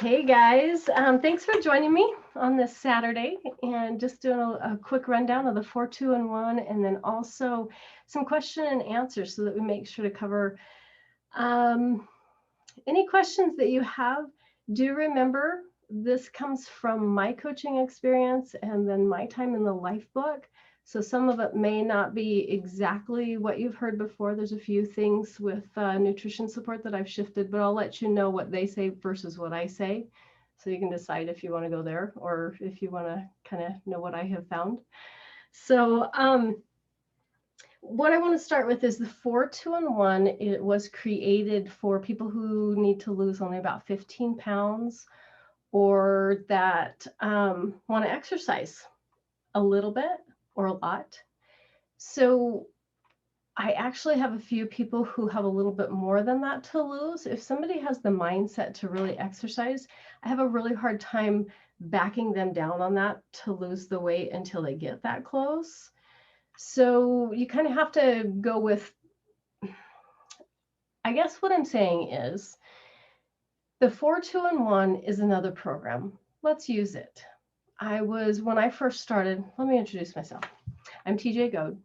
Hey guys, thanks for joining me on this Saturday and just doing a quick rundown of the 4, 2, and 1, and then also some question and answers so that we make sure to cover any questions that you have. Do remember this comes from my coaching experience and then my time in the life book. So some of it may not be exactly what you've heard before. There's a few things with nutrition support that I've shifted, but I'll let you know what they say versus what I say. So you can decide if you want to go there or if you want to kind of know what I have found. So what I want to start with is the 4, 2, and 1. It was created for people who need to lose only about 15 pounds or that want to exercise a little bit or a lot. So I actually have a few people who have a little bit more than that to lose. If somebody has the mindset to really exercise, I have a really hard time backing them down on that to lose the weight until they get that close. So you kind of have to go with, I guess what I'm saying is the 4, 2, and 1 is another program. Let's use it. When I first started, let me introduce myself. I'm TJ Goade,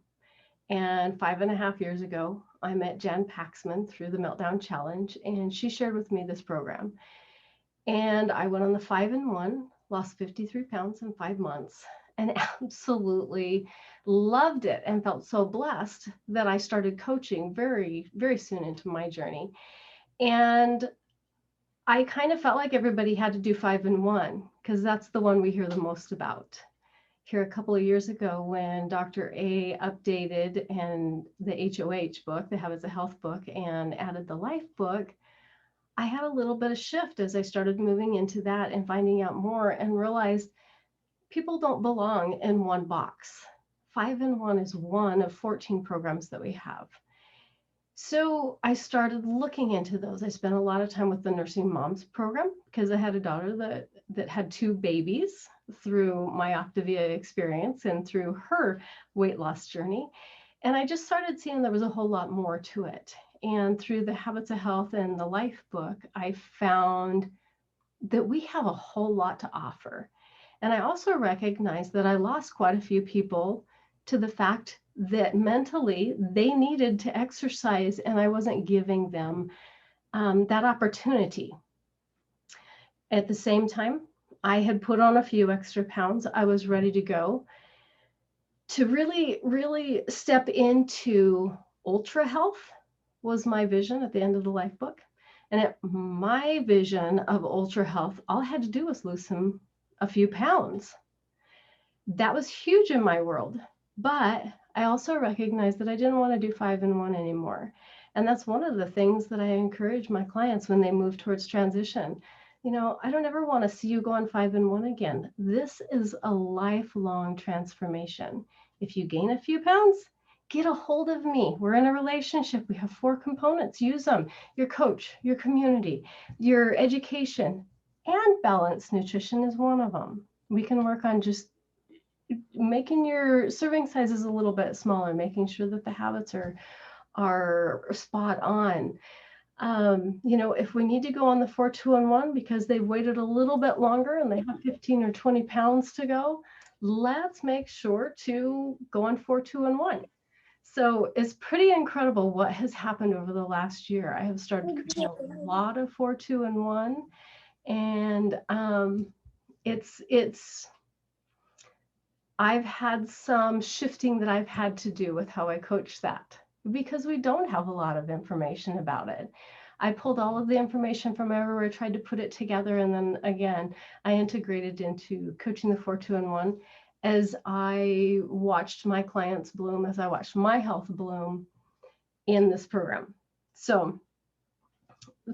and 5.5 years ago, I met Jan Paxman through the Meltdown Challenge, and she shared with me this program. And I went on the 5 and 1, lost 53 pounds in 5 months, and absolutely loved it and felt so blessed that I started coaching very, very soon into my journey. And I kind of felt like everybody had to do 5 and 1 because that's the one we hear the most about. Here a couple of years ago when Dr. A updated and the HOH book, the Habits of Health book, and added the Life book, I had a little bit of shift as I started moving into that and finding out more and realized people don't belong in one box. 5 and 1 is one of 14 programs that we have. So I started looking into those. I spent a lot of time with the Nursing Moms program because I had a daughter that had 2 babies through my Optavia experience and through her weight loss journey. And I just started seeing there was a whole lot more to it. And through the Habits of Health and the Life book, I found that we have a whole lot to offer. And I also recognized that I lost quite a few people to the fact that mentally they needed to exercise and I wasn't giving them that opportunity. At the same time, I had put on a few extra pounds. I was ready to go to really, really step into ultra health was my vision at the end of the Life book. And my vision of ultra health, all I had to do was lose a few pounds. That was huge in my world. But I also recognized that I didn't want to do 5 and 1 anymore. And that's one of the things that I encourage my clients when they move towards transition. You know, I don't ever want to see you go on 5 and 1 again. This is a lifelong transformation. If you gain a few pounds, get a hold of me. We're in a relationship. We have 4 components. Use them. Your coach, your community, your education, and balanced nutrition is one of them. We can work on just making your serving sizes a little bit smaller, making sure that the habits are spot on. You know, if we need to go on the 4, 2, and 1 because they've waited a little bit longer and they have 15 or 20 pounds to go, let's make sure to go on 4, 2, and 1. So it's pretty incredible what has happened over the last year. I have started creating a lot of 4, 2, and 1, and I've had some shifting that I've had to do with how I coach that because we don't have a lot of information about it. I pulled all of the information from everywhere, tried to put it together, and then again, I integrated into coaching the 4, 2, and 1 as I watched my clients bloom, as I watched my health bloom in this program. So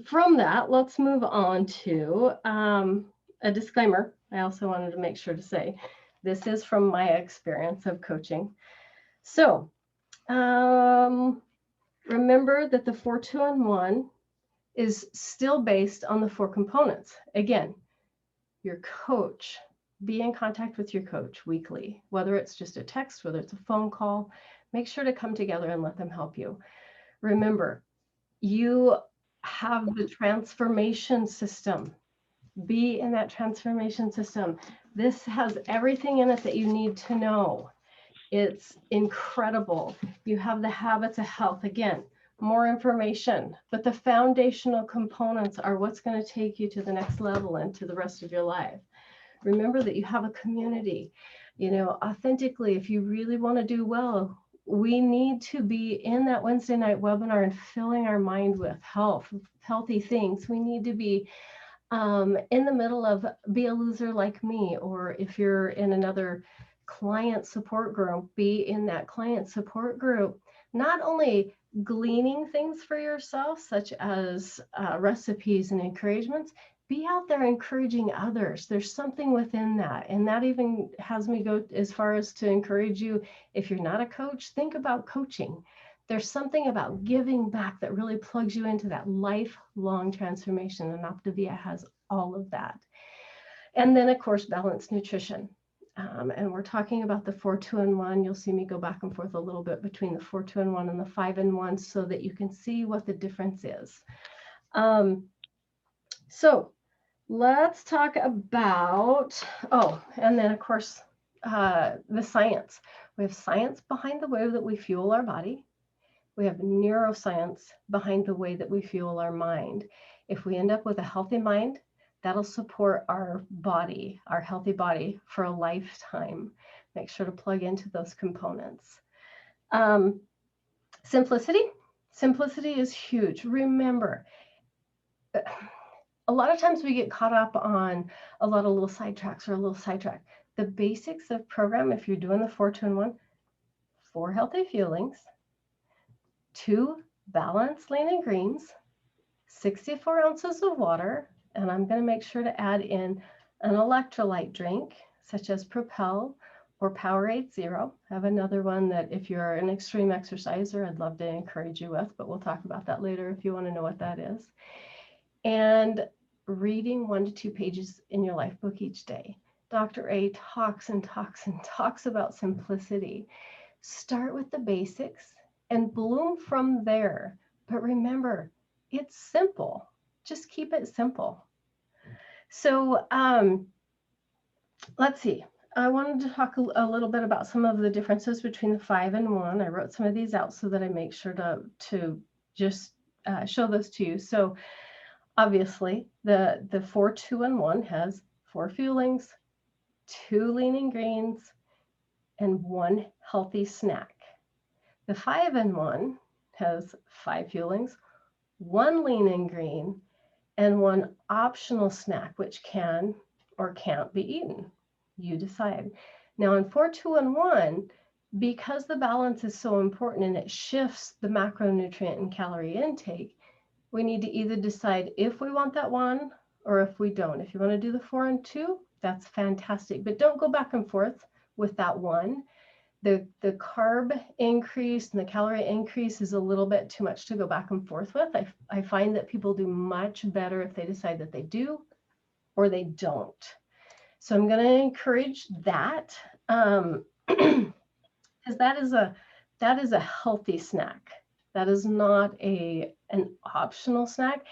from that, let's move on to a disclaimer. I also wanted to make sure to say, this is from my experience of coaching. So remember that the 4, 2, and 1 is still based on the 4 components. Again, your coach, be in contact with your coach weekly, whether it's just a text, whether it's a phone call, make sure to come together and let them help you. Remember, you have the transformation system. Be in that transformation system. This has everything in it that you need to know. It's incredible. You have the habits of health. Again, more information, but the foundational components are what's going to take you to the next level and to the rest of your life. Remember that you have a community. You know, authentically, if you really want to do well, we need to be in that Wednesday night webinar and filling our mind with healthy things. We need to be in the middle of Be a Loser Like Me, or if you're in another client support group, be in that client support group, not only gleaning things for yourself, such as recipes and encouragements, be out there encouraging others. There's something within that. And that even has me go as far as to encourage you, if you're not a coach, think about coaching. There's something about giving back that really plugs you into that lifelong transformation, and Optavia has all of that. And then, of course, balanced nutrition. And we're talking about the 4-2-1. You'll see me go back and forth a little bit between the 4-2-1 and the 5-1 so that you can see what the difference is. So let's talk about, and then, of course, the science. We have science behind the way that we fuel our body. We have neuroscience behind the way that we fuel our mind. If we end up with a healthy mind, that'll support our body, our healthy body for a lifetime. Make sure to plug into those components. Simplicity. Simplicity is huge. Remember, a lot of times we get caught up on a lot of little sidetracks or a little sidetrack. The basics of program, if you're doing the 4-2-1, 4 healthy fuelings, 2 balanced lean and greens, 64 ounces of water, and I'm going to make sure to add in an electrolyte drink, such as Propel or Powerade Zero. I have another one that if you're an extreme exerciser, I'd love to encourage you with, but we'll talk about that later if you want to know what that is. And reading 1 to 2 pages in your life book each day. Dr. A talks and talks and talks about simplicity. Start with the basics and bloom from there. But remember, it's simple. Just keep it simple. So let's see. I wanted to talk a little bit about some of the differences between the 5 and 1. I wrote some of these out so that I make sure to just show those to you. So obviously, the 4-2-1 has 4 fuelings, 2 lean and greens, and 1 healthy snack. The 5-1 has 5 fuelings, 1 lean and green, and 1 optional snack, which can or can't be eaten. You decide. Now in 4-2-1, because the balance is so important and it shifts the macronutrient and calorie intake, we need to either decide if we want that 1 or if we don't. If you want to do the 4 and 2, that's fantastic. But don't go back and forth with that 1. The carb increase and the calorie increase is a little bit too much to go back and forth with. I find that people do much better if they decide that they do or they don't. So I'm going to encourage that because that is a healthy snack. That is not an optional snack.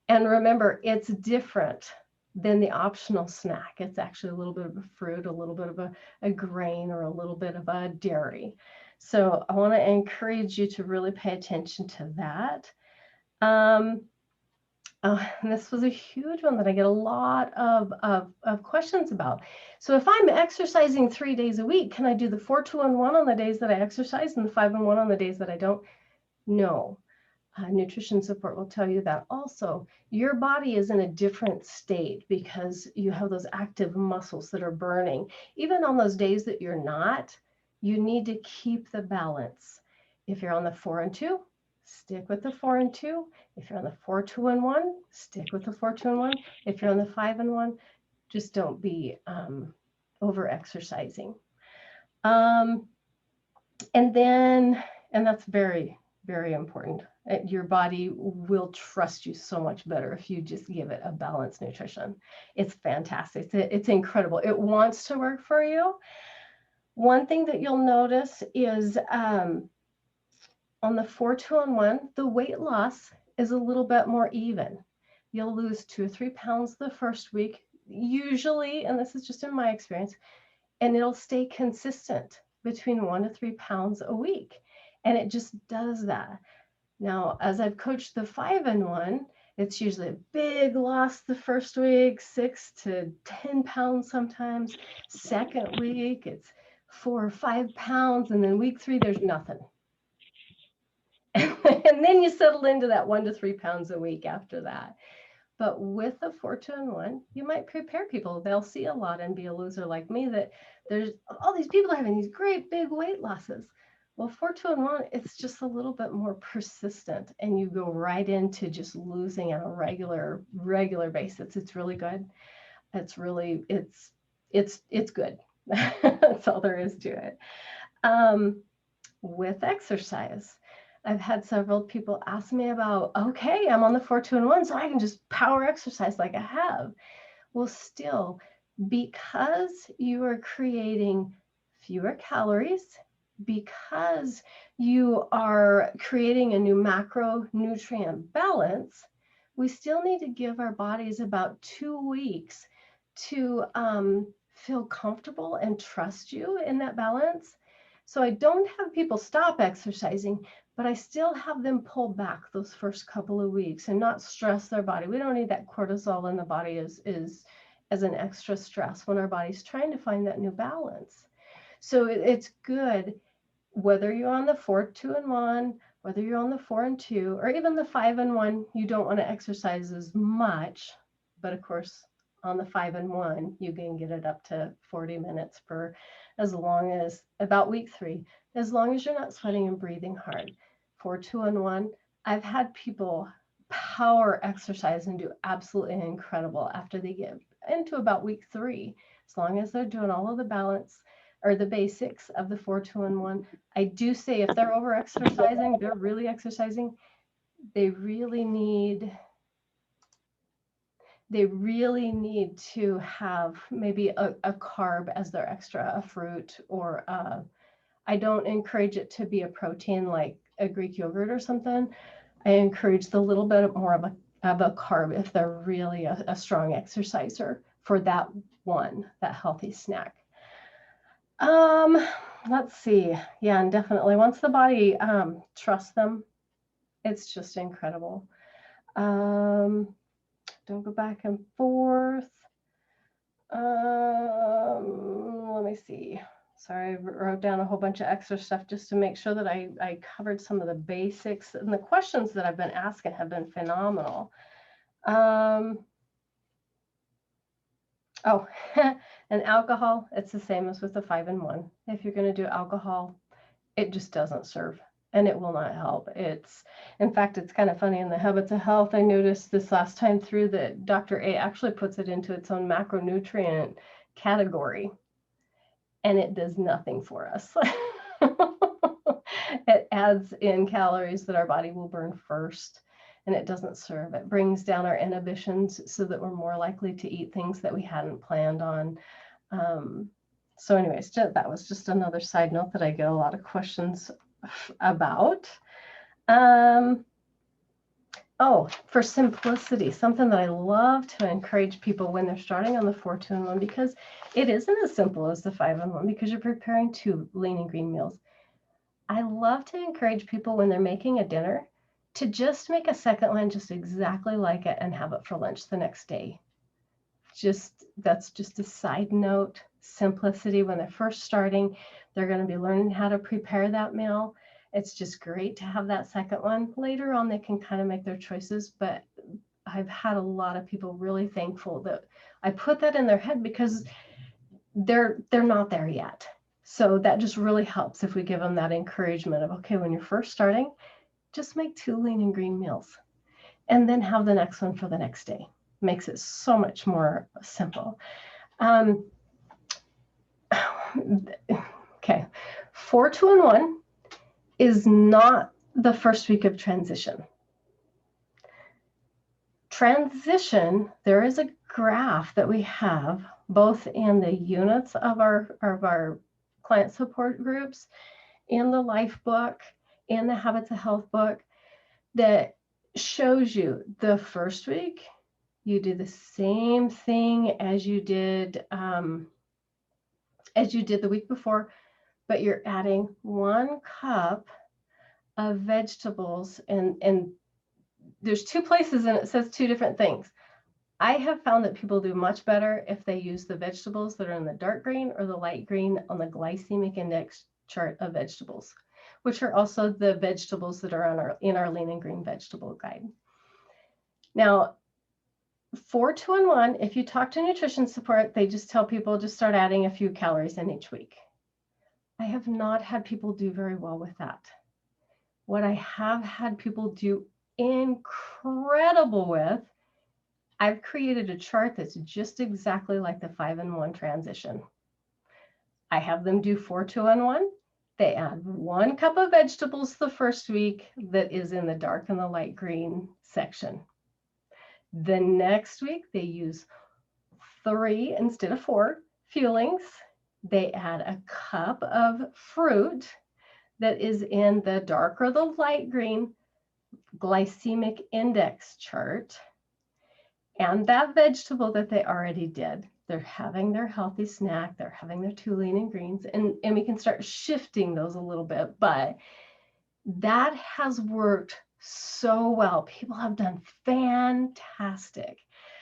And remember, it's different than the optional snack. It's actually a little bit of a fruit, a little bit of a grain, or a little bit of a dairy. So I want to encourage you to really pay attention to that. And this was a huge one that I get a lot of questions about. So if I'm exercising 3 days a week, can I do the 4-2-1 on the days that I exercise and the 5-1 on the days that I don't? No. Nutrition support will tell you that also. Your body is in a different state because you have those active muscles that are burning. Even on those days that you're not, you need to keep the balance. If you're on the 4 and 2, stick with the 4 and 2. If you're on the 4-2-1, stick with the 4-2-1. If you're on the 5-1, just don't be over exercising. And that's very, very important. Your body will trust you so much better if you just give it a balanced nutrition. It's fantastic. It's incredible. It wants to work for you. One thing that you'll notice is on the 4-2-1, the weight loss is a little bit more even. you'll lose 2 or 3 pounds the first week, usually, and this is just in my experience, and it'll stay consistent between 1 to 3 pounds a week. And it just does that. Now, as I've coached the 5-in-1, it's usually a big loss the first week, 6 to 10 pounds sometimes. Second week, it's 4 or 5 pounds. And then week 3, there's nothing. And then you settle into that 1 to 3 pounds a week after that. But with the 4-2-1, you might prepare people. They'll see a lot and be a loser like me, that there's all these people having these great big weight losses. Well, 4-2-1, it's just a little bit more persistent, and you go right into just losing on a regular basis. It's really good. It's really, it's good. That's all there is to it. With exercise, I've had several people ask me about, okay, I'm on the 4-2-1, so I can just power exercise like I have. Well, still, because you are creating fewer calories, because you are creating a new macronutrient balance, we still need to give our bodies about 2 weeks to feel comfortable and trust you in that balance. So I don't have people stop exercising, but I still have them pull back those first couple of weeks and not stress their body. We don't need that cortisol in the body as an extra stress when our body's trying to find that new balance. So it's good, whether you're on the 4-2-1, whether you're on the 4-2, or even the 5-in-1, you don't want to exercise as much. But of course, on the 5-in-1, you can get it up to 40 minutes per, as long as about week 3, as long as you're not sweating and breathing hard. 4-2-1, I've had people power exercise and do absolutely incredible after they get into about week 3, as long as they're doing all of the balance or the basics of the 4-2-1. I do say if they're over exercising, they're really exercising, they really need to have maybe a carb as their extra, a fruit, or I don't encourage it to be a protein like a Greek yogurt or something. I encourage the little bit more of a carb if they're really a strong exerciser for that healthy snack. Let's see. Yeah, and definitely once the body trusts them, it's just incredible. Don't go back and forth. Let me see. Sorry, I wrote down a whole bunch of extra stuff just to make sure that I covered some of the basics, and the questions that I've been asking have been phenomenal. Oh, and alcohol, it's the same as with the 5-in-1. If you're going to do alcohol, it just doesn't serve and it will not help. In fact, it's kind of funny in the Habits of Health, I noticed this last time through that Dr. A actually puts it into its own macronutrient category, and it does nothing for us. It adds in calories that our body will burn first, and it doesn't serve. It brings down our inhibitions so that we're more likely to eat things that we hadn't planned on. So anyways, that was just another side note that I get a lot of questions about. Oh, for simplicity, something that I love to encourage people when they're starting on the 4-2-1, because it isn't as simple as the 5-in-1, because you're preparing 2 lean and green meals. I love to encourage people when they're making a dinner to just make a second one just exactly like it and have it for lunch the next day. That's just a side note. Simplicity, when they're first starting, they're going to be learning how to prepare that meal. It's just great to have that second one. Later on, they can kind of make their choices, but I've had a lot of people really thankful that I put that in their head, because they're not there yet. So that just really helps if we give them that encouragement of, okay, when you're first starting, just make 2 lean and green meals and then have the next one for the next day. Makes it so much more simple. Okay, 4-2-1 is not the first week of transition. Transition, there is a graph that we have both in the units of our client support groups, in the life book, in the Habits of Health book, that shows you the first week You do the same thing as you did the week before, but you're adding 1 cup of vegetables, and there's 2 places and it says 2 different things. I have found that people do much better if they use the vegetables that are in the dark green or the light green on the glycemic index chart of vegetables, which are also the vegetables that are in our lean and green vegetable guide. Now, for 2-in-1, if you talk to nutrition support, they just tell people just start adding a few calories in each week. I have not had people do very well with that. What I have had people do incredible with, I've created a chart that's just exactly like the 5-in-1 transition. I have them do 4-2-in-1. They add 1 cup of vegetables the first week that is in the dark and the light green section. The next week, they use 3 instead of 4 fuelings. They add a cup of fruit that is in the dark or the light green glycemic index chart. And that vegetable that they already did. They're having their healthy snack. They're having their 2 lean and greens. And we can start shifting those a little bit. But that has worked so well. People have done fantastic.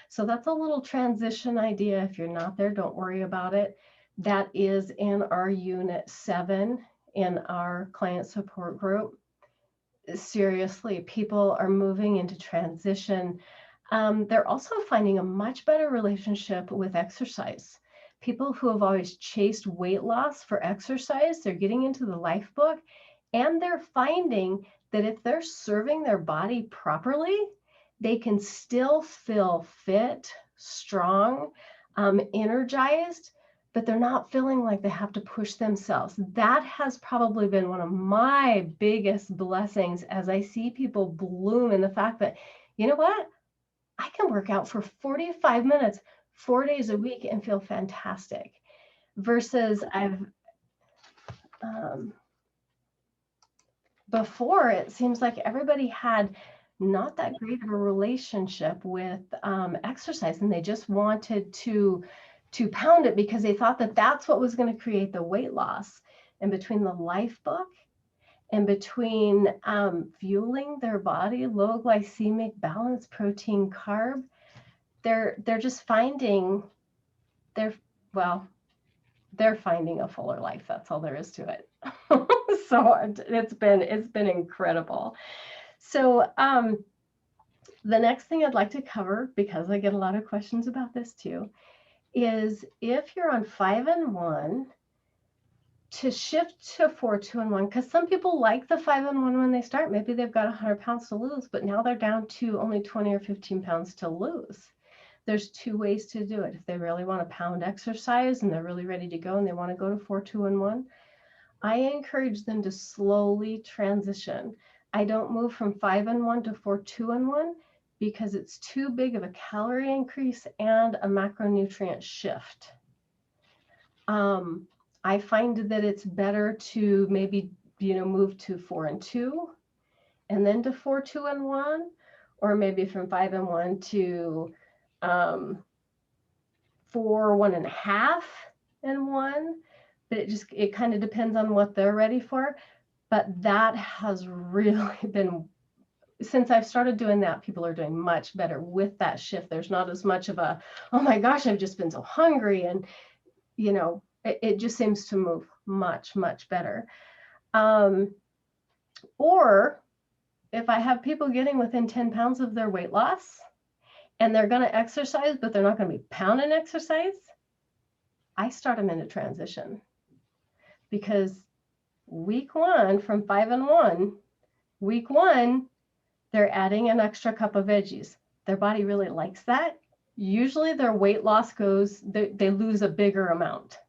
So that's a little transition idea. If you're not there, don't worry about it. That is in our Unit 7 in our client support group. Seriously, people are moving into transition. They're also finding a much better relationship with exercise. People who have always chased weight loss for exercise, they're getting into the Life book, and they're finding that if they're serving their body properly, they can still feel fit, strong, energized, but they're not feeling like they have to push themselves. That has probably been one of my biggest blessings as I see people bloom in the fact that, you know what? I can work out for 45 minutes, 4 days a week and feel fantastic. Versus before, it seems like everybody had not that great of a relationship with exercise, and they just wanted to pound it because they thought that that's what was going to create the weight loss. And between the Life book and between fueling their body, low glycemic, balanced protein, carb, they're just finding they're finding a fuller life. That's all there is to it. So it's been incredible. So the next thing I'd like to cover, because I get a lot of questions about this too, is if you're on 5-in-1, to shift to 4-2-in-1, because some people like the 5-in-1 when they start. Maybe they've got 100 pounds to lose, but now they're down to only 20 or 15 pounds to lose. There's 2 ways to do it. If they really want to pound exercise and they're really ready to go and they want to go to 4-2-in-1, I encourage them to slowly transition. I don't move from 5-in-1 to 4-2-in-1 because it's too big of a calorie increase and a macronutrient shift. I find that it's better to maybe, move to 4-in-2 and then to 4-2-in-1, or maybe from 5-in-1 to 4-1.5-in-1. But it kind of depends on what they're ready for. But that has really been, since I've started doing that, people are doing much better with that shift. There's not as much of a, oh my gosh, I've just been so hungry. And, it just seems to move much, much better. Or if I have people getting within 10 pounds of their weight loss and they're going to exercise, but they're not going to be pounding exercise, I start them into transition. Because week 1 from 5-in-1, week 1, they're adding an extra cup of veggies. Their body really likes that. Usually their weight loss they lose a bigger amount.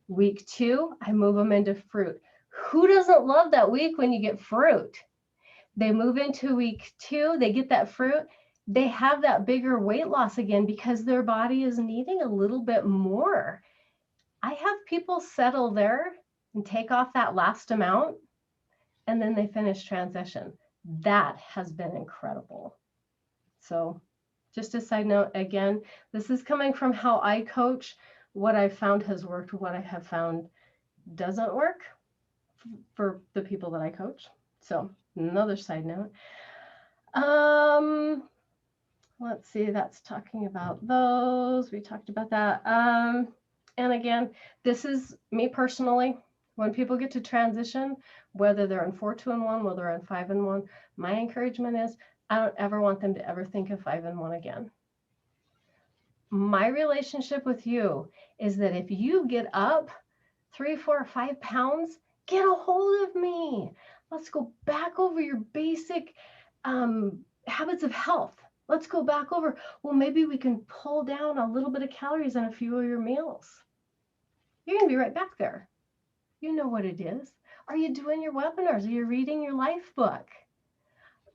Week 2, I move them into fruit. Who doesn't love that week when you get fruit? They move into week 2, they get that fruit. They have that bigger weight loss again because their body is needing a little bit more. I have people settle there and take off that last amount, and then they finish transition. That has been incredible. So Just a side note, again, this is coming from how I coach. What I've found has worked, what I have found doesn't work for the people that I coach. So another side note. Let's see, that's talking about those. We talked about that. And again, this is me personally. When people get to transition, whether they're in 4, 2, and 1, whether they're in 5 and 1, my encouragement is I don't ever want them to ever think of 5 and 1 again. My relationship with you is that if you get up 3, 4, 5 pounds, get a hold of me. Let's go back over your basic habits of health. Let's go back over, well, maybe we can pull down a little bit of calories on a few of your meals. You're going to be right back there. You know what it is. Are you doing your webinars? Are you reading your life book?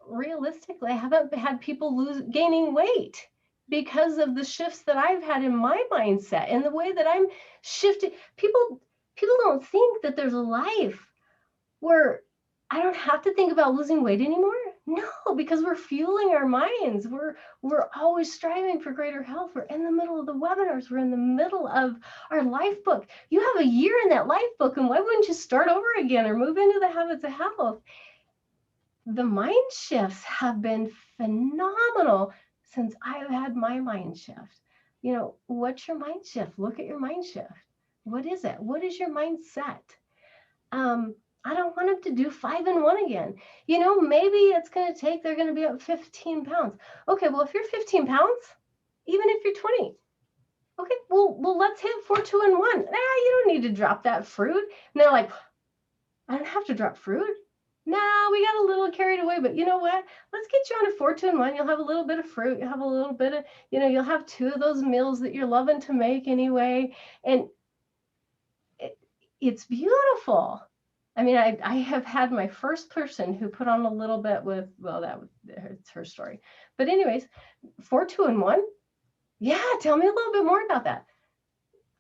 Realistically, I haven't had people gaining weight because of the shifts that I've had in my mindset and the way that I'm shifting. People don't think that there's a life where I don't have to think about losing weight anymore. No, because we're fueling our minds. We're always striving for greater health. We're in the middle of the webinars. We're in the middle of our life book. You have a year in that life book, and why wouldn't you start over again or move into the habits of health? The mind shifts have been phenomenal since I've had my mind shift. You know, what's your mind shift? Look at your mind shift. What is it? What is your mindset? I don't want them to do 5 and 1 again. You know, maybe it's going to take, they're going to be up 15 pounds. Okay, well, if you're 15 pounds, even if you're 20, okay, well, let's hit 4, 2, and 1. You don't need to drop that fruit. And they're like, I don't have to drop fruit. No, we got a little carried away, but you know what? Let's get you on a 4, 2, and 1. You'll have a little bit of fruit. You'll have a little bit of, you'll have 2 of those meals that you're loving to make anyway. And it's beautiful. I mean, I have had my first person who put on a little bit with, well, it's her story. But anyways, 4, 2, and 1. Yeah, tell me a little bit more about that.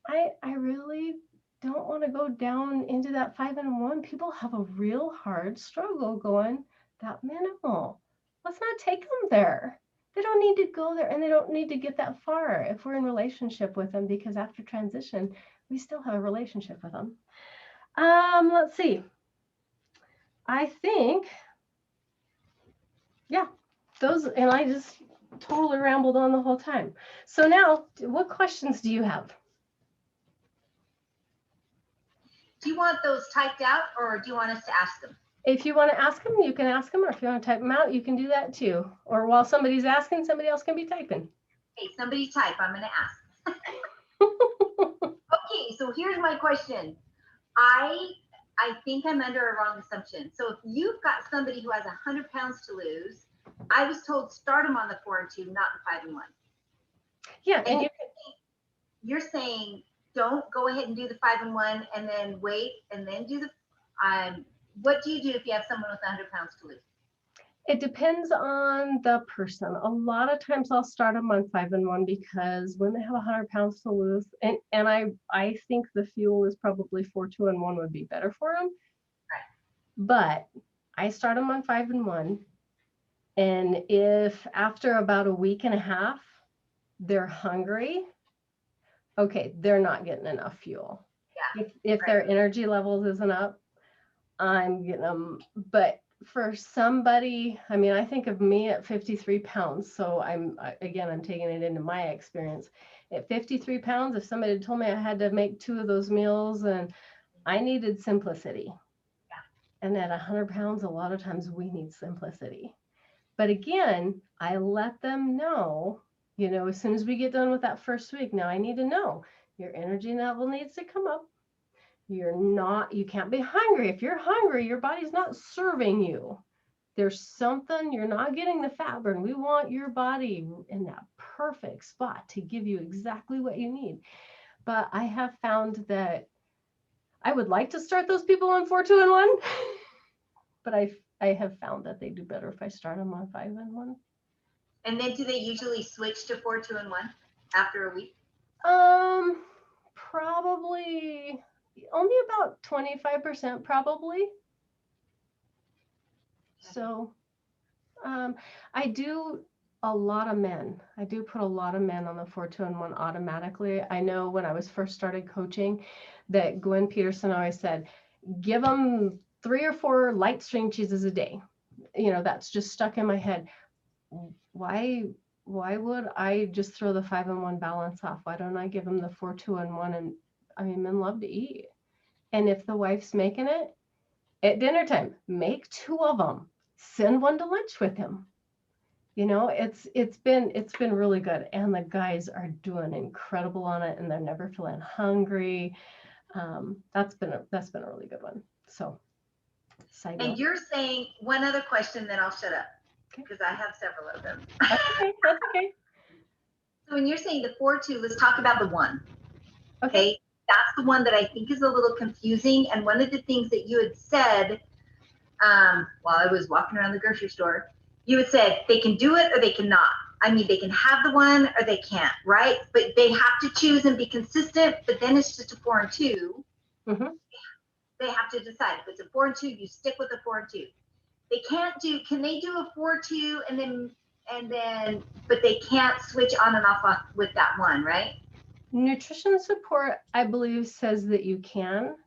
I really don't want to go down into that 5 and 1. People have a real hard struggle going that minimal. Let's not take them there. They don't need to go there, and they don't need to get that far if we're in relationship with them, because after transition, we still have a relationship with them. Let's see. I think, yeah, those, and I just totally rambled on the whole time. So now, what questions do you have? Do you want those typed out, or do you want us to ask them? If you want to ask them, you can ask them, or if you want to type them out, you can do that too. Or while somebody's asking, somebody else can be typing. Hey, somebody type, I'm going to ask. Okay, so here's my question. I think I'm under a wrong assumption. So if you've got somebody who has 100 pounds to lose, I was told start them on the 4 and 2, not the 5 and 1. Yeah, and you're saying don't go ahead and do the 5 and 1 and then wait and then do the. What do you do if you have someone with 100 pounds to lose? It depends on the person. A lot of times I'll start them on 5 and 1 because when they have 100 pounds to lose, and I think the fuel is probably 4, 2, and 1 would be better for them. Right. But I start them on 5 and 1. And if after about a week and a half, they're hungry, okay, they're not getting enough fuel. Yeah. If their energy levels isn't up, I'm getting them. But for somebody, I mean, I think of me at 53 pounds. So I'm taking it into my experience. At 53 pounds, if somebody had told me I had to make 2 of those meals, and I needed simplicity. Yeah. And at 100 pounds, a lot of times we need simplicity. But again, I let them know, as soon as we get done with that first week, now I need to know your energy level needs to come up. You can't be hungry. If you're hungry, your body's not serving you. There's something, you're not getting the fat burn. We want your body in that perfect spot to give you exactly what you need. But I have found that I would like to start those people on 4, 2, and 1, but I have found that they do better if I start them on 5 and 1. And then do they usually switch to 4, 2, and 1 after a week? Probably only about 25%, probably. So I do a lot of men. I do put a lot of men on the 4-2-1 automatically. I know when I was first started coaching that Gwen Peterson always said, give them 3 or 4 light string cheeses a day. You know, that's just stuck in my head. Why would I just throw the 5-1 balance off? Why don't I give them the 4-2-1? And I mean, men love to eat. And if the wife's making it at dinner time, make 2 of them. Send one to lunch with him. You know, it's been really good, and the guys are doing incredible on it, and they're never feeling hungry. That's been a really good one. So, side And note. you're saying one other question, then I'll shut up Okay. because I have several of them. That's okay. That's okay. So when you're saying the 4-2, let's talk about the 1. Okay. That's the one that I think is a little confusing. And one of the things that you had said while I was walking around the grocery store, you had said they can do it or they cannot. I mean, they can have the 1 or they can't, right? But they have to choose and be consistent. But then it's just a 4 and 2. Mm-hmm. They have to decide. If it's a 4 and 2, you stick with the 4 and 2. They can't do. Can they do a 4-2 and then? But they can't switch on and off with that 1, right? Nutrition support, I believe, says that you can.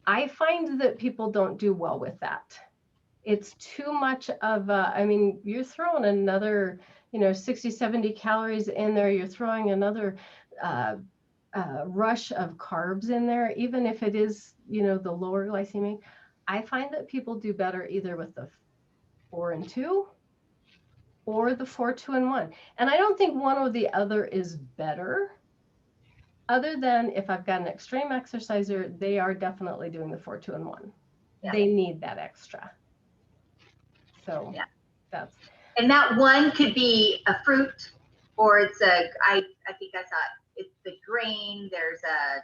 I find that people don't do well with that. It's too much of a, I mean, you're throwing another, 60, 70 calories in there. You're throwing another rush of carbs in there, even if it is, the lower glycemic. I find that people do better either with the 4 and 2 or the 4-2-1. And I don't think one or the other is better. Other than if I've got an extreme exerciser, they are definitely doing the 4-2-1. Yeah. They need that extra. So yeah, and that 1 could be a fruit, or it's I think I saw it's the grain. There's a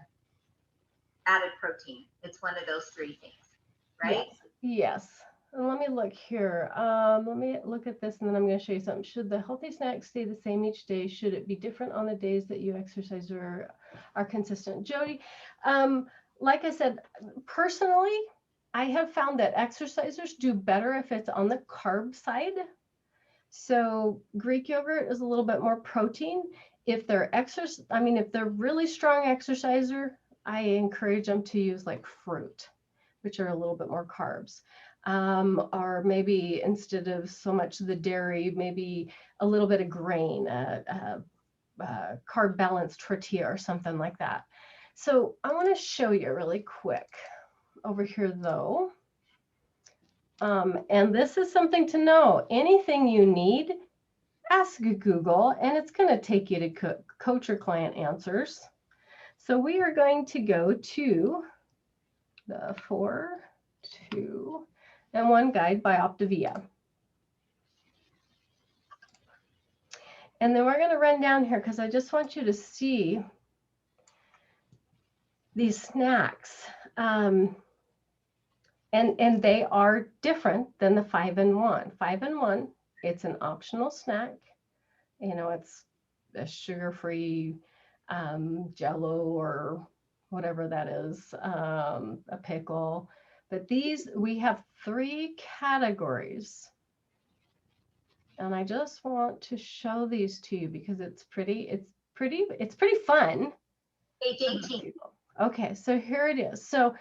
added protein. It's one of those 3 things, right? Yes. And let me look here. Let me look at this, and then I'm going to show you something. Should the healthy snacks stay the same each day? Should it be different on the days that you exercise or are consistent? Jody, like I said, personally, I have found that exercisers do better if it's on the carb side. So Greek yogurt is a little bit more protein. If they're if they're really strong exerciser, I encourage them to use like fruit, which are a little bit more carbs. Or maybe instead of so much the dairy, maybe a little bit of grain, carb balanced tortilla or something like that. So I want to show you really quick over here though. And this is something to know. Anything you need, ask Google, and it's going to take you to Coach or Client Answers. So we are going to go to the 4-2-1 guide by Optavia. And then we're going to run down here because I just want you to see these snacks. And they are different than the 5-1. 5-1, it's an optional snack. It's a sugar-free Jello or whatever that is, a pickle. But these, we have 3 categories. And I just want to show these to you because it's pretty fun. Age 18. Okay, so here it is. So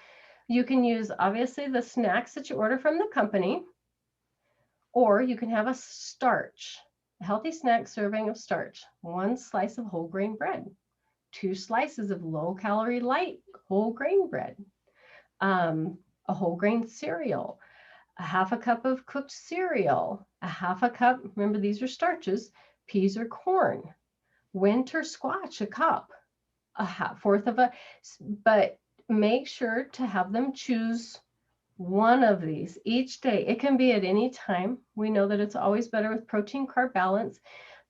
you can use obviously the snacks that you order from the company, or you can have a starch, a healthy snack serving of starch, 1 slice of whole grain bread, 2 slices of low calorie light whole grain bread, a whole grain cereal, a 1/2 cup of cooked cereal, a 1/2 cup, remember these are starches, peas or corn, winter squash, a cup, a 1/4 of a, but make sure to have them choose one of these each day. It can be at any time. We know that it's always better with protein carb balance,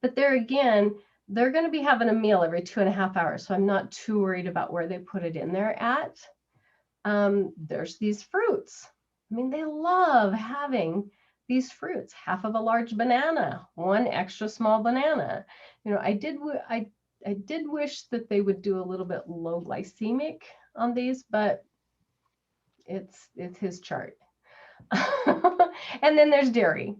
but there again, they're going to be having a meal every 2.5 hours. So I'm not too worried about where they put it in there at. There's these fruits. I mean, they love having these fruits, 1/2 of a large banana, 1 extra small banana. I did wish that they would do a little bit low glycemic on these, but it's his chart. And then there's dairy.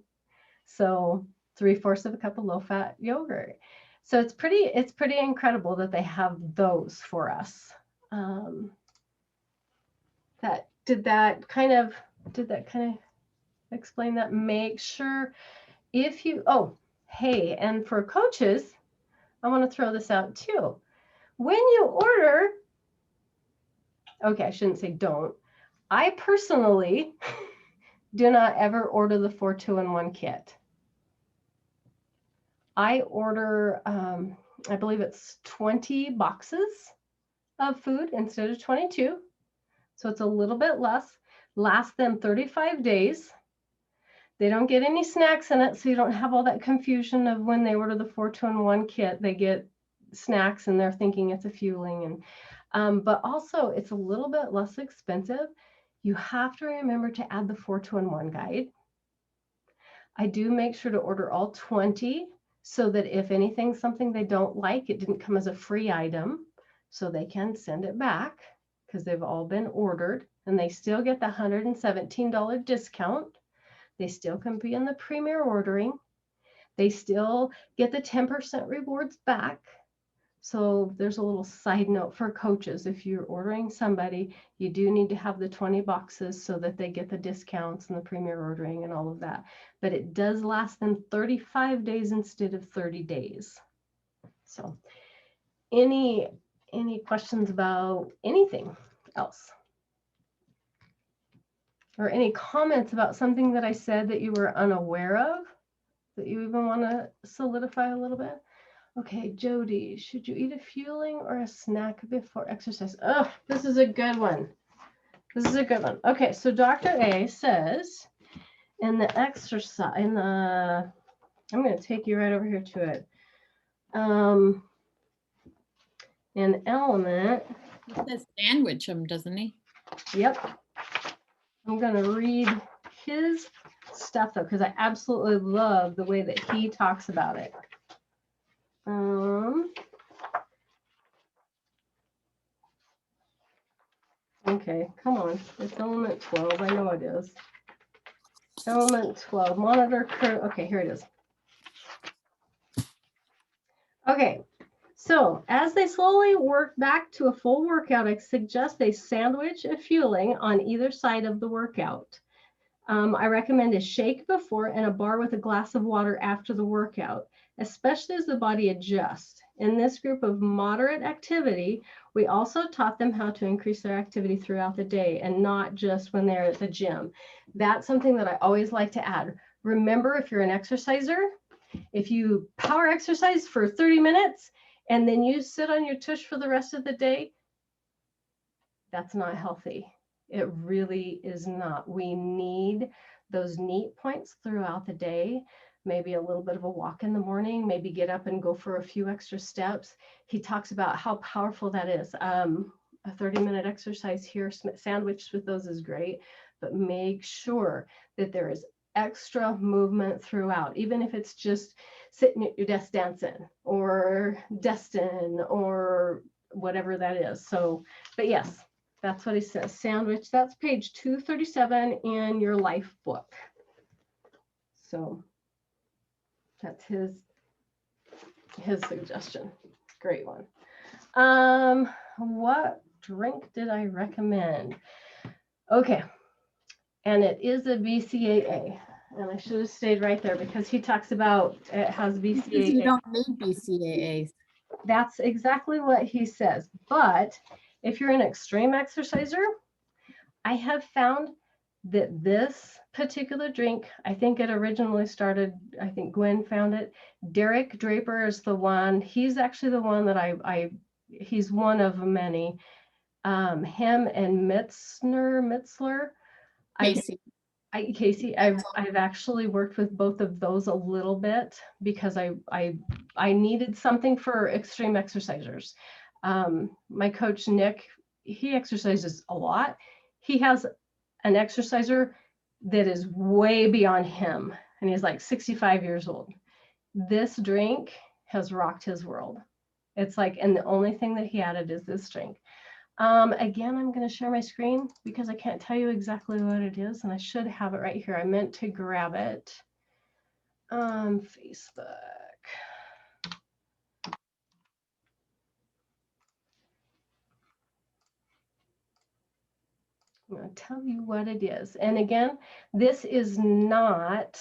So 3/4 of a cup of low-fat yogurt. So it's pretty incredible that they have those for us. Did that kind of explain that? Make sure if you, oh, hey, and for coaches, I want to throw this out too. When you order, okay, I shouldn't say don't. I personally do not ever order the 4 2-in-1 kit. I order, I believe it's 20 boxes of food instead of 22. So it's a little bit less, lasts them 35 days. They don't get any snacks in it, so you don't have all that confusion of when they order the 4 2-in-1 kit, they get snacks and they're thinking it's a fueling. But also it's a little bit less expensive. You have to remember to add the 4 2-in-1 guide. I do make sure to order all 20 so that if anything's something they don't like, it didn't come as a free item, so they can send it back because they've all been ordered and they still get the $117 discount. They still can be in the premier ordering. They still get the 10% rewards back. So there's a little side note for coaches. If you're ordering somebody, you do need to have the 20 boxes so that they get the discounts and the premier ordering and all of that. But it does last them 35 days instead of 30 days. So any questions about anything else? Or any comments about something that I said that you were unaware of, that you even want to solidify a little bit? Okay, Jody, should you eat a fueling or a snack before exercise? Oh, this is a good one. This is a good one. Okay, so Dr. A says in the exercise, I'm going to take you right over here to it. An element. He says sandwich him, doesn't he? Yep. I'm going to read his stuff though, because I absolutely love the way that he talks about it. Okay, come on. It's element 12. I know it is. Element 12. Monitor curve. Okay, here it is. Okay, so as they slowly work back to a full workout, I suggest a sandwich of fueling on either side of the workout. I recommend a shake before and a bar with a glass of water after the workout, especially as the body adjusts. In this group of moderate activity, we also taught them how to increase their activity throughout the day and not just when they're at the gym. That's something that I always like to add. Remember, if you're an exerciser, if you power exercise for 30 minutes and then you sit on your tush for the rest of the day, that's not healthy. It really is not. We need those neat points throughout the day, maybe a little bit of a walk in the morning, maybe get up and go for a few extra steps. He talks about how powerful that is. A 30-minute exercise here, sandwiched with those is great, but make sure that there is extra movement throughout, even if it's just sitting at your desk dancing or destin or whatever that is. So, but yes, that's what he says. Sandwich, that's page 237 in your life book. So that's his suggestion. Great one. What drink did I recommend? Okay. And it is a BCAA. And I should have stayed right there because he talks about it has BCAA. You don't need BCAAs. That's exactly what he says. But if you're an extreme exerciser, I have found that this particular drink, I think it originally started, I think Gwen found it. Derek Draper is the one. He's actually the one that he's one of many. Him and Mitzler. Casey, I've actually worked with both of those a little bit because I needed something for extreme exercisers. My coach Nick, he exercises a lot. He has an exerciser that is way beyond him, and he's like 65 years old. This drink has rocked his world. It's like, and the only thing that he added is this drink. Again, I'm going to share my screen because I can't tell you exactly what it is, and I should have it right here. I meant to grab it. Facebook. I'm going to tell you what it is. And again, this is not,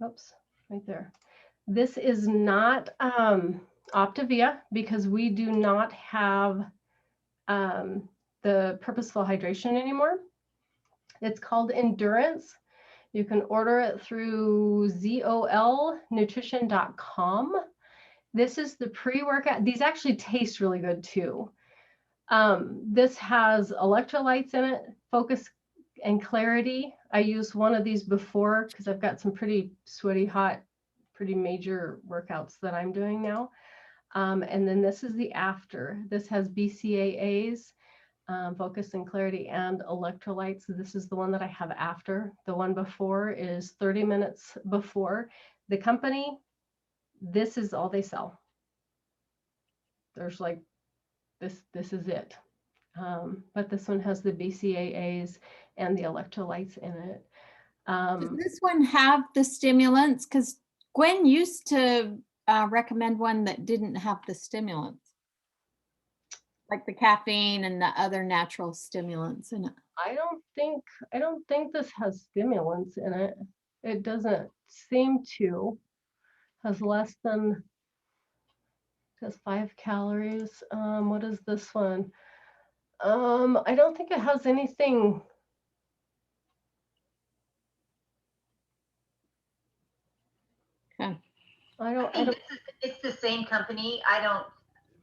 oops, right there. This is not Optavia because we do not have the purposeful hydration anymore. It's called Endurance. You can order it through zolnutrition.com. This is the pre-workout. These actually taste really good too. This has electrolytes in it, focus and clarity. I used one of these before because I've got some pretty sweaty, hot, pretty major workouts that I'm doing now. And then this is the after. This has BCAAs, focus and clarity, and electrolytes. This is the one that I have after. The one before is 30 minutes before. The company, this is all they sell. There's like, this is it. But this one has the BCAAs and the electrolytes in it. Does this one have the stimulants? Because Gwen used to recommend one that didn't have the stimulants, like the caffeine and the other natural stimulants in it. I don't think this has stimulants in it. It doesn't seem to. Has less than, has 5 calories. What is this one? I don't think it has anything. Okay. I I think don't, it's the same company.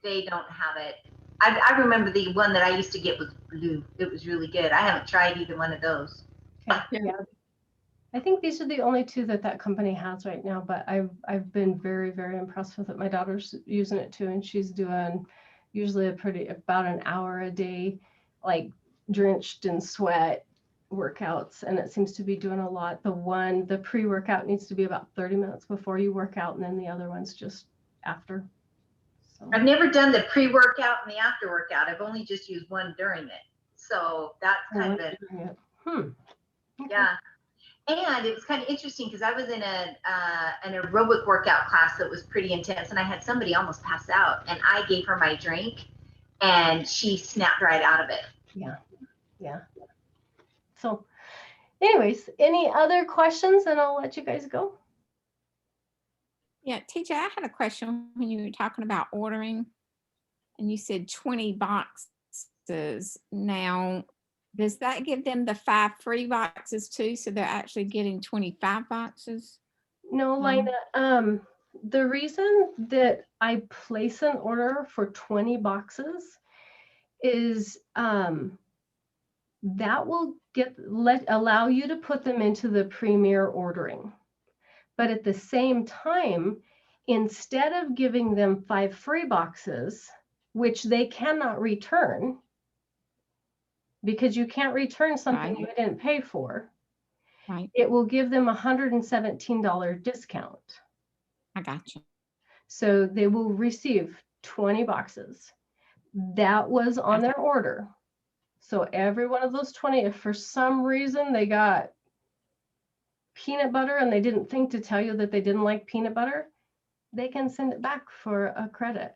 They don't have it. I remember the one that I used to get was blue. It was really good. I haven't tried either one of those. okay, yeah. I think these are the only two that company has right now, but I've been very, very impressed with it. My daughter's using it too, and she's doing usually about an hour a day, like drenched in sweat workouts, and it seems to be doing a lot. The pre-workout needs to be about 30 minutes before you work out, and then the other one's just after. So I've never done the pre-workout and the after-workout. I've only just used one during it. So that's kind of it. Okay. Yeah. And it was kind of interesting because I was in an aerobic workout class that was pretty intense, and I had somebody almost pass out, and I gave her my drink, and she snapped right out of it. Yeah. So anyways, any other questions, and I'll let you guys go. Yeah, TJ, I had a question when you were talking about ordering and you said 20 boxes. Now, does that give them the 5 free boxes too? So they're actually getting 25 boxes? No, Lina, the reason that I place an order for 20 boxes is that will allow you to put them into the premier ordering. But at the same time, instead of giving them 5 free boxes, which they cannot return, because you can't return something Right. you didn't pay for, Right. it will give them a $117 discount. I got you. So they will receive 20 boxes. That was on their order. So every one of those 20, if for some reason they got peanut butter and they didn't think to tell you that they didn't like peanut butter, they can send it back for a credit.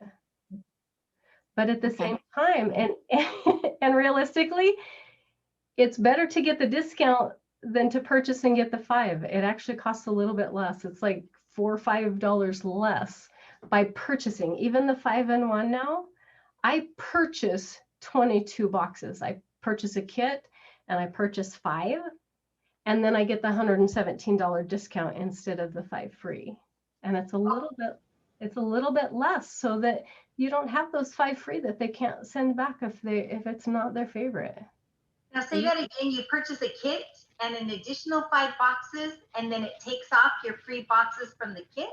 But at the same time, and realistically, it's better to get the discount than to purchase and get the 5. It actually costs a little bit less. It's like $4 or $5 less by purchasing. Even the 5-in-1 now, I purchase 22 boxes. I purchase a kit and I purchase 5, and then I get the $117 discount instead of the 5 free. And it's a little bit less, so that you don't have those 5 free that they can't send back if it's not their favorite. Now say that again. You purchase a kit and an additional 5 boxes, and then it takes off your free boxes from the kit.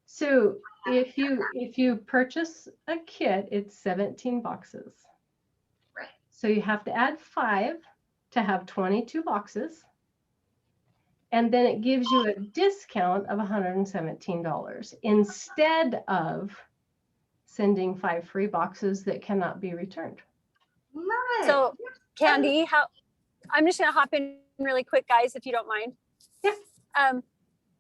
So if you purchase a kit, it's 17 boxes. Right. So you have to add 5 to have 22 boxes. And then it gives you a discount of $117 instead of sending 5 free boxes that cannot be returned. Love it. So Candy, I'm just gonna hop in really quick, guys, if you don't mind. Yeah.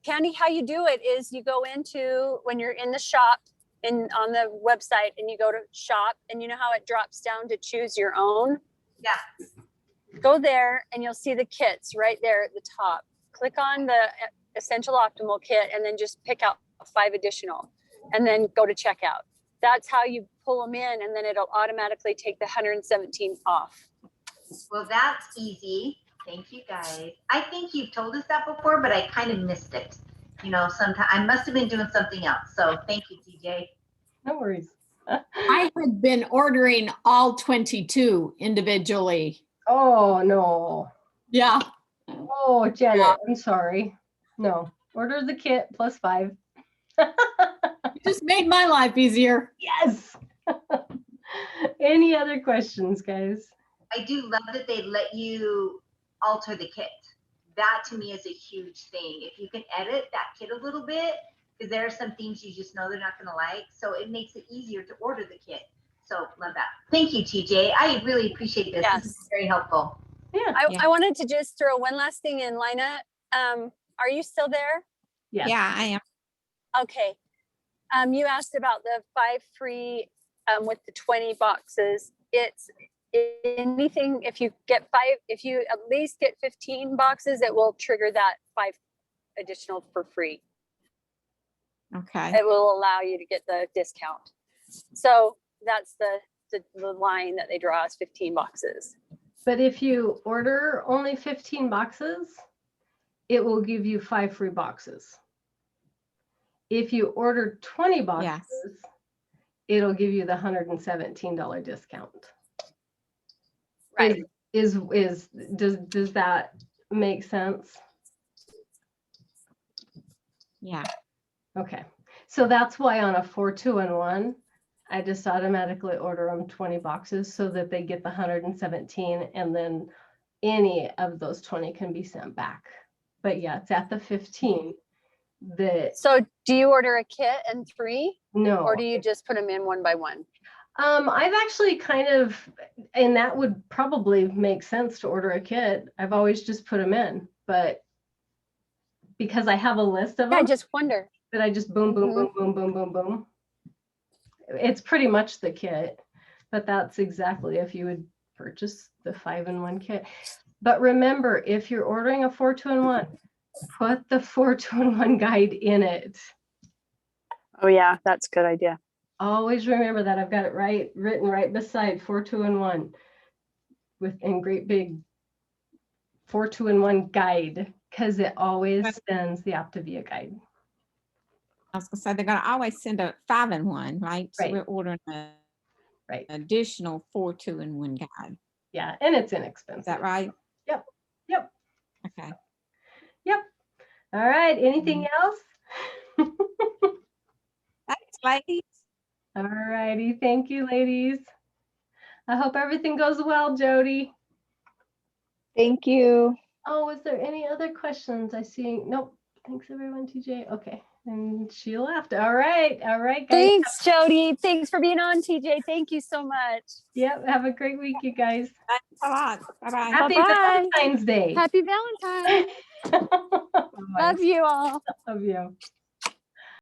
Candy, how you do it is you go into, when you're in the shop on the website, and you go to shop, and you know how it drops down to choose your own? Yeah. Go there and you'll see the kits right there at the top. Click on the Essential Optimal kit and then just pick out 5 additional and then go to checkout. That's how you pull them in, and then it'll automatically take the 117 off. Well, that's easy. Thank you, guys. I think you've told us that before, but I kind of missed it. You know, sometimes I must have been doing something else. So thank you, TJ. No worries. I had been ordering all 22 individually. Oh, no. Yeah. Oh, Janet, I'm sorry. No, order the kit plus 5. You just made my life easier. Yes. Any other questions, guys? I do love that they let you alter the kit. That to me is a huge thing. If you can edit that kit a little bit, because there are some things you just know they're not going to like. So it makes it easier to order the kit. So love that. Thank you, TJ. I really appreciate this. Yes. This is very helpful. Yeah. I wanted to just throw one last thing in, Lina. Are you still there? Yes. Yeah, I am. Okay. You asked about the 5 free with the 20 boxes. It's anything, if you get 5, if you at least get 15 boxes, it will trigger that 5 additional for free. Okay. It will allow you to get the discount. So that's the line that they draw is 15 boxes. But if you order only 15 boxes, it will give you 5 free boxes. If you order 20 boxes, it'll give you the $117 discount. Right. Does that make sense? Yeah. Okay. So that's why on a 4, 2, and 1, I just automatically order them 20 boxes so that they get the 117, and then any of those 20 can be sent back. But yeah, it's at the 15 that. So do you order a kit and 3? No. Or do you just put them in one by one? I've actually kind of, and that would probably make sense to order a kit. I've always just put them in, but because I have a list of them. I just wonder. That I just boom, boom, boom, boom, boom, boom, boom. It's pretty much the kit, but that's exactly if you would purchase the 5-in-1 kit. But remember, if you're ordering a 4, 2, and 1, put the 4, 2, and 1 guide in it. Oh yeah, that's a good idea. Always remember that. I've got it written right beside 4, 2, and 1 in great big 4, 2, and 1 guide, because it always sends the Optavia guide. I was gonna say they're gonna always send a 5-in-1, right? So Right. we're ordering an additional 4, 2-in-1 guide. Yeah, and it's inexpensive. Is that right? Yep. Yep. Okay. Yep. All right. Anything else? Thanks, ladies. All righty. Thank you, ladies. I hope everything goes well, Jody. Thank you. Oh, is there any other questions? I see. Nope. Thanks, everyone, TJ. Okay. And she left. All right. All right, guys. Thanks, Jody. Thanks for being on, TJ. Thank you so much. Yep. Have a great week, you guys. Thanks a lot. Bye-bye. Happy Bye-bye. Valentine's Day. Happy Valentine's. Love you all. Love you.